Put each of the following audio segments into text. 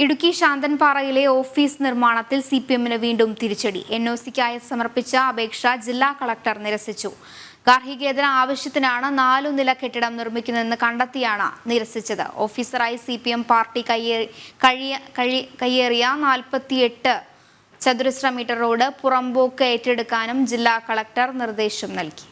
Idukki ശാന്തൻപാറയിലെ office നിർമ്മാണത്തിൽ സിപിഎമ്മിന് വീണ്ടും തിരിച്ചടി. എൻഒസിക്കായി സമർപ്പിച്ച അപേക്ഷ ജില്ലാ കളക്ടർ നിരസിച്ചു. ഗാർഹികേതര ആവശ്യത്തിനാണ് 4 നില കെട്ടിടം നിർമ്മിക്കുന്നതെന്ന് കണ്ടെത്തിയാണ് നിരസിച്ചത്. ഓഫീസറായി സിപിഎം പാർട്ടി കയ്യേറിയ 48 ചതുരശ്ര മീറ്റർ റോഡ് പുറമ്പോക്ക് ഏറ്റെടുക്കാനും ജില്ലാ കളക്ടർ നിർദ്ദേശം നൽകി.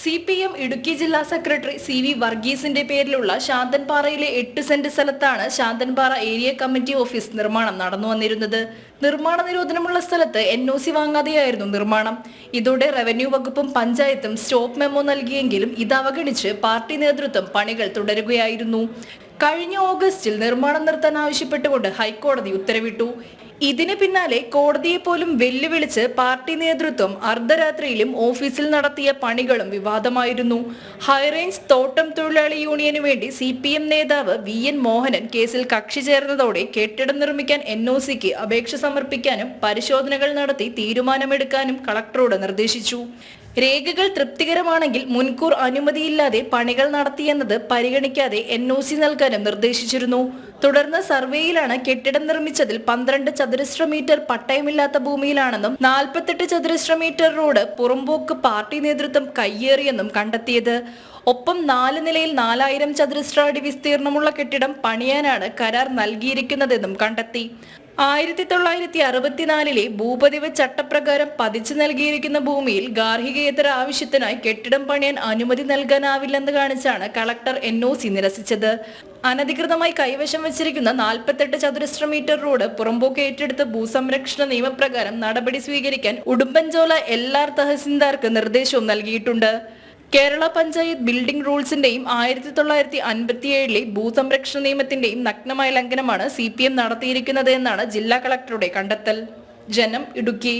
സിപിഎം ഇടുക്കി ജില്ലാ സെക്രട്ടറി CV വർഗീസിന്റെ പേരിലുള്ള ശാന്തൻപാറയിലെ 8 സെന്റ് സ്ഥലത്താണ് ശാന്തൻപാറ ഏരിയ കമ്മിറ്റി ഓഫീസ് നിർമ്മാണം നടന്നു വന്നിരുന്നത്. നിർമ്മാണ നിരോധനമുള്ള സ്ഥലത്ത് NOC വാങ്ങാതെയായിരുന്നു നിർമ്മാണം. ഇതോടെ റവന്യൂ വകുപ്പും പഞ്ചായത്തും സ്റ്റോപ്പ് മെമ്മോ നൽകിയെങ്കിലും ഇത് അവഗണിച്ച് പാർട്ടി നേതൃത്വം പണികൾ തുടരുകയായിരുന്നു. കഴിഞ്ഞ ഓഗസ്റ്റിൽ നിർമ്മാണം നിർത്താൻ ആവശ്യപ്പെട്ടുകൊണ്ട് ഹൈക്കോടതി ഉത്തരവിട്ടു. ഇതിന് പിന്നാലെ കോടതിയെ പോലും വെല്ലുവിളിച്ച് പാർട്ടി നേതൃത്വം അർദ്ധരാത്രിയിലും ഓഫീസിൽ നടത്തിയ പണികളും വിവാദമായിരുന്നു. ഹൈറേഞ്ച് തോട്ടം തൊഴിലാളി യൂണിയനു വേണ്ടി CPM നേതാവ് VN മോഹനൻ കേസിൽ കക്ഷി ചേർന്നതോടെ കെട്ടിടം നിർമ്മിക്കാൻ NOCക്ക് അപേക്ഷ സമർപ്പിക്കാനും പരിശോധനകൾ നടത്തി തീരുമാനമെടുക്കാനും കളക്ടറോട് നിർദ്ദേശിച്ചു. രേഖകൾ തൃപ്തികരമാണെങ്കിൽ മുൻകൂർ അനുമതിയില്ലാതെ പണികൾ നടത്തിയെന്നത് പരിഗണിക്കാതെ NOC നൽകാനും നിർദ്ദേശിച്ചിരുന്നു. തുടർന്ന് സർവേയിലാണ് കെട്ടിടം നിർമ്മിച്ചതിൽ 12 ചതുരശ്ര മീറ്റർ പട്ടയമില്ലാത്ത ഭൂമിയിലാണെന്നും 48 ചതുരശ്ര മീറ്റർ റോഡ് പുറമ്പോക്ക് പാർട്ടി നേതൃത്വം കയ്യേറിയെന്നും കണ്ടെത്തിയത്. ഒപ്പം 4 നിലയിൽ 4000 ചതുരശ്ര അടി വിസ്തീർണമുള്ള കെട്ടിടം പണിയാനാണ് കരാർ നൽകിയിരിക്കുന്നതെന്നും കണ്ടെത്തി. 1964 ഭൂപതിവ് ചട്ടപ്രകാരം പതിച്ചു നൽകിയിരിക്കുന്ന ഭൂമിയിൽ ഗാർഹികേതര ആവശ്യത്തിനായി കെട്ടിടം പണിയാൻ അനുമതി നൽകാനാവില്ലെന്ന് കാണിച്ചാണ് കളക്ടർ NOC നിരസിച്ചത്. അനധികൃതമായി കൈവശം വച്ചിരിക്കുന്ന 48 ചതുരശ്ര മീറ്റർ റോഡ് പുറമ്പോക്ക് ഏറ്റെടുത്ത് ഭൂസംരക്ഷണ നിയമപ്രകാരം നടപടി സ്വീകരിക്കാൻ ഉടുമ്പൻചോല LR തഹസിൽദാർക്ക് നിർദ്ദേശവും നൽകിയിട്ടുണ്ട്. കേരള പഞ്ചായത്ത് ബിൽഡിംഗ് റൂൾസിന്റെയും 1957 ഭൂസംരക്ഷണ നിയമത്തിന്റെയും നഗ്നമായ ലംഘനമാണ് CPM നടത്തിയിരിക്കുന്നത് എന്നാണ് ജില്ലാ കളക്ടറുടെ കണ്ടെത്തൽ. ജനം, ഇടുക്കി.